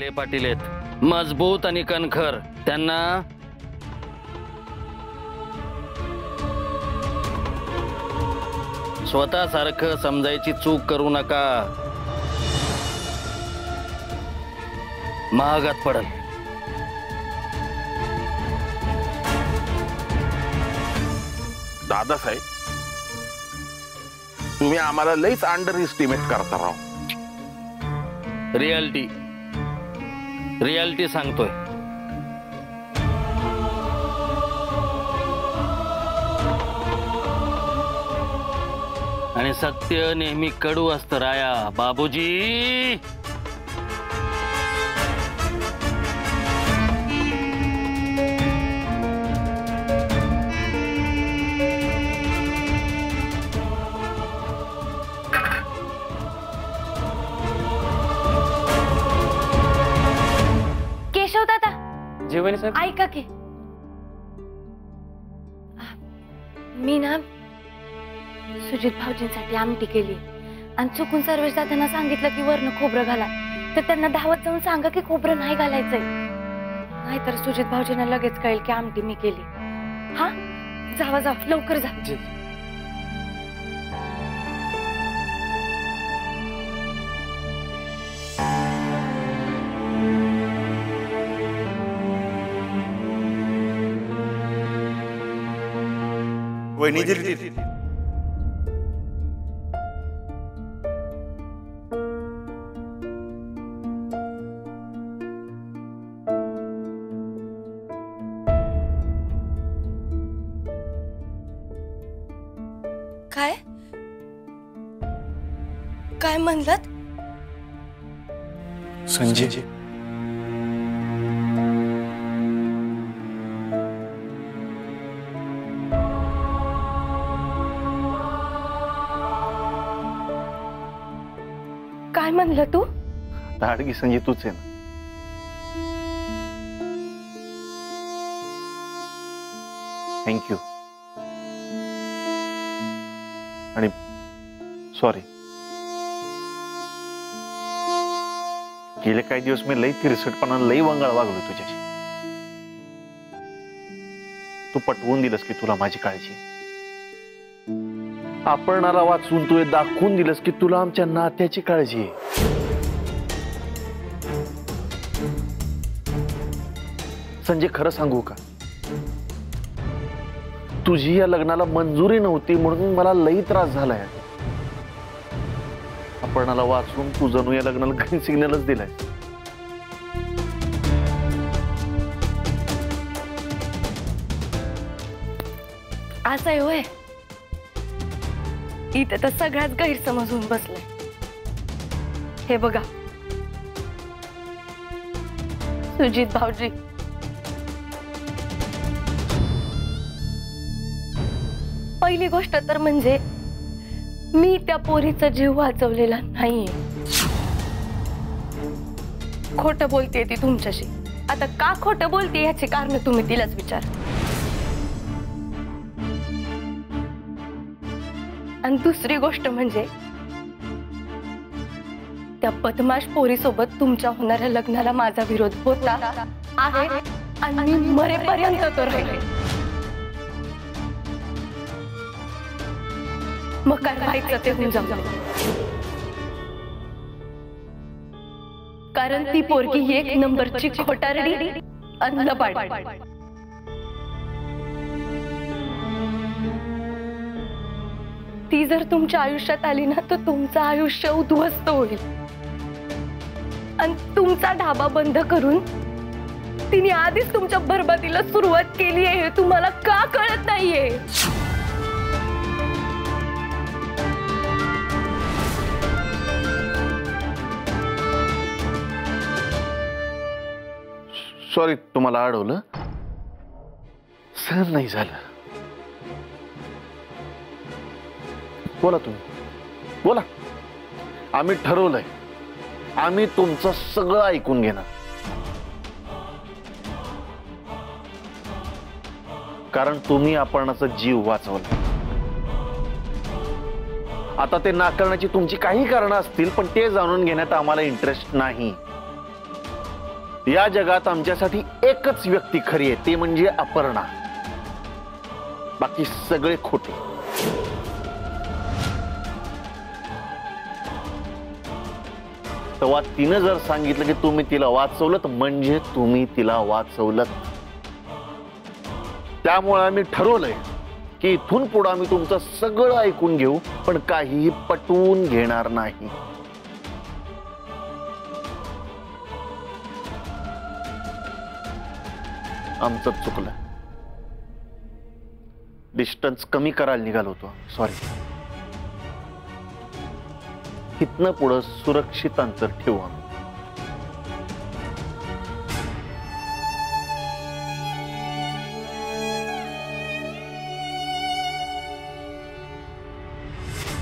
काळे पाटील आहेत, मजबूत आणि कणखर. त्यांना स्वतःसारखं समजायची चूक करू नका, महागात पडल. दादासाहेब, तुम्ही आम्हाला लईच अंडर इस्टिमेट करता राव. रियालिटी सांगतोय. आणि सत्य नेहमी कडू असतं राया बाबूजी. केशव दादा, जेवणी साहेब, ऐका की, मी ना सुजित भाऊजींसाठी आमटी केली आणि चुकून सर्वेश दादांना सांगितलं की वरनं खोबरं घाला, तर त्यांना धावत जाऊन सांगा की खोबरं नाही घालायचंय, नाहीतर सुजित भाऊजींना लगेच कळेल की आमटी मी केली. हा, जावा जावा, लवकर जा. वहिनी दिली. काय काय म्हणलात? संजय, काय म्हणलं तू? धाडगी संजय तूच आहे ना. थँक्यू आणि सॉरी. गेले काही दिवस मी लई तिरसटपणानं लई वंगाळ वागलो तुझ्याशी. तू पटवून दिलंस की तुला माझी काळजी. आपणाला वाचून तू दाखवून दिलंस की तुला आमच्या नात्याची काळजी आहे. संजय, खरं सांगू का, तुझी या लग्नाला मंजुरी नव्हती म्हणून मला लई त्रास झालाय. आपणाला वाचून तू जणू या लग्नाला ग्रीन सिग्नलच दिलाय. असं आहे होय? इथे तर सगळ्याच गैरसमज होऊन बसलाय. हे बघा सुजित भाऊजी, पहिली गोष्ट तर म्हणजे मी त्या पोरीचा जीव वाचवलेला नाहीये. खोटं बोलतेय ती तुमच्याशी. आता का खोटं बोलते याची कारण तुम्ही तिलाच विचार. आणि दुसरी गोष्ट म्हणजे त्या बदमाश पोरीसोबत तुमच्या होणाऱ्या लग्नाला माझा विरोध होता आहे आणि मी मरेपर्यंत तो राहील. मग काय व्हायचं ते होऊन जाऊ. कारण ती पोरगी ही एक नंबरची खोटारडी आणि लबाड. ती जर तुमच्या आयुष्यात आली ना तर तुमचं आयुष्य उद्ध्वस्त होईल. आणि तुमचा ढाबा बंद करून तिने आधीच तुमच्या बरबादीला सुरुवात केली आहे हे तुम्हाला का कळत नाहीये? सॉरी, तुम्हाला अडवलं. सहन नाही झालं. बोला तुम्ही, बोला. आम्ही ठरवलंय, आम्ही तुमचं सगळं ऐकून घेणार. कारण तुम्ही आपणाचा जीव वाचवला. आता ते नाकारण्याची तुमची काही कारणं असतील पण ते जाणून घेण्यात आम्हाला इंटरेस्ट नाही. या जगात आमच्यासाठी एकच व्यक्ती खरी आहे, ते म्हणजे अपर्णा. बाकी सगळे खोटे. तेव्हा तिनं जर सांगितलं की तुम्ही तिला वाचवलं म्हणजे तुम्ही तिला वाचवलं. त्यामुळे आम्ही ठरवलंय की इथून पुढे आम्ही तुमचं सगळं ऐकून घेऊ, पण काहीही पटवून घेणार नाही. आमचं चुकलं. डिस्टन्स कमी करायला निघालो होतो. सॉरी. इथनं पुढं सुरक्षित अंतर ठेवू आम्ही.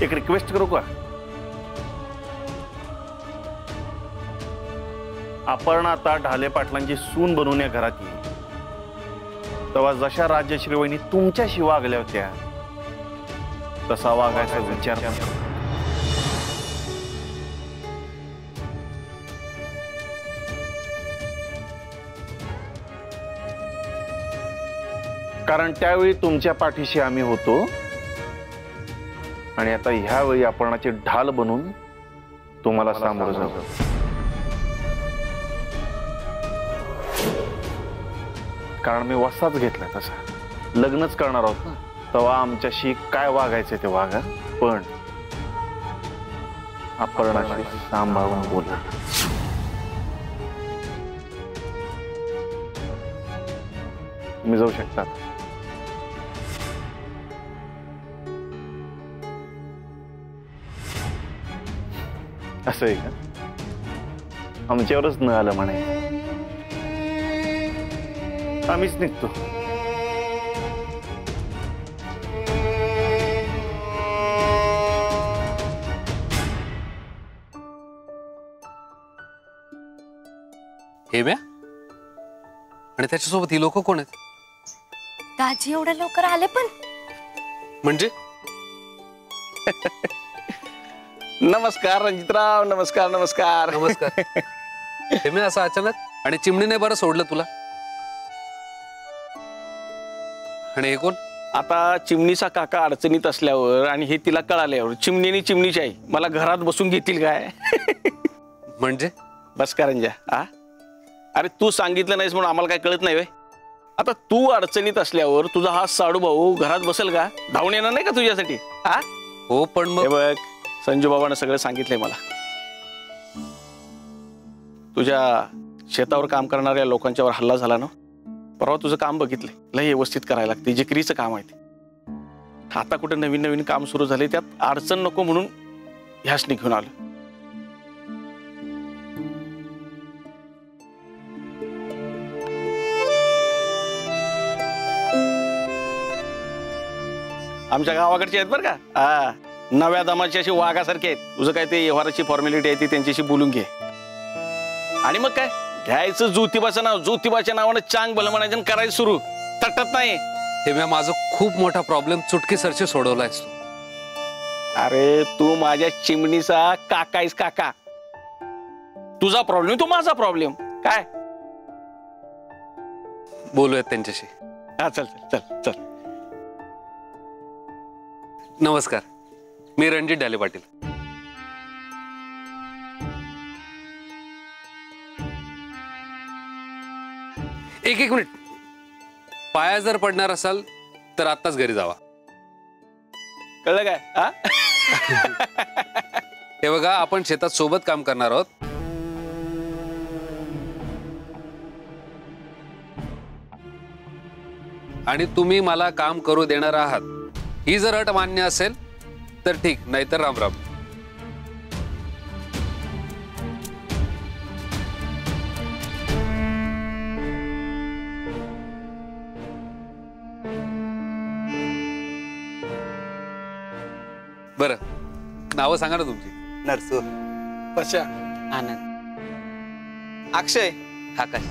एक रिक्वेस्ट करू का? आपण आता ढाले पाटलांची सून बनवून या घरात येईल. तेव्हा जशा राजश्री वहिनी तुमच्याशी वागल्या होत्या तसा वागायचा विचार करा. कारण त्यावेळी तुमच्या पाठीशी आम्ही होतो आणि आता ह्यावेळी अपर्णाची ढाल बनून तुम्हाला सामोरं जाऊ. कारण मी वसाच घेतला तसा. लग्नच करणार आहोत ना, तेव्हा आमच्याशी काय वागायचं ते वागा, पण अपर्णाशी सांभाळून बोला. तुम्ही जाऊ शकता. असं आहे का? आमच्यावरच न आलं म्हणे. आम्हीच निघतो. हे म्या आणि त्याच्यासोबत ही लोक कोण आहेत? दाजी एवढ्या लवकर आले पण? म्हणजे नमस्कार रंजितराव. नमस्कार नमस्कार नमस्कार. हे म्या असं अचानक? आणि चिमणीने बरं सोडलं तुला? आणि हे कोण? आता चिमणीचा काका अडचणीत असल्यावर आणि हे तिला कळाल्यावर चिमणीने चिमणीची आई मला घरात बसून घेतील काय? म्हणजे बस का रंजा. अरे तू सांगितलं नाहीस म्हणून आम्हाला काय कळत नाही वे? आता तू अडचणीत असल्यावर तुझा हा साडू भाऊ घरात बसेल का? धावून येणार नाही का तुझ्यासाठी? हो पण मग बघ, संजू बाबांना सगळं सांगितलंय मला. तुझ्या शेतावर काम करणाऱ्या लोकांच्यावर हल्ला झाला ना, परवा तुझं काम बघितलंय. लय व्यवस्थित करायला लागते. जिकरीचं काम आहे ते. आता कुठे नवीन नवीन काम सुरू झाले, त्यात अडचण नको म्हणून ह्याच घेऊन आलो. आमच्या गावाकडचे आहेत बरं का. नव्या दमाची अशी वाघासारखे आहेत. तुझं काय ते व्यवहाराची फॉर्मॅलिटी आहे ती त्यांच्याशी बोलून घे. आणि मग काय घ्यायचं ज्योतिबाचं नाव, ज्योतिबाच्या नावानं चांग भलं म्हणायचं करायचं सुरू. तटत नाही. हे म्या माझा खूप मोठा प्रॉब्लेम चुटकीसरशी सोडवलायस तू. अरे तू माझ्या चिमणीचा काका आहेस काका. तुझा प्रॉब्लेम तो माझा प्रॉब्लेम. काय बोलूयात त्यांच्याशी. चल चल चल चल. नमस्कार, मी रणजित ढाले पाटील. एक मिनिट. पाया जर पडणार असाल तर आत्ताच घरी जावा. कळलं काय? हे बघा, आपण शेतात सोबत काम करणार आहोत. आणि तुम्ही मला काम करू देणार आहात. ही जर अट मान्य असेल तर ठीक, नाहीतर राम राम. बरं, नावं सांगा ना तुमची. नरसू, पशा, आनंद, अक्षय, आकाश.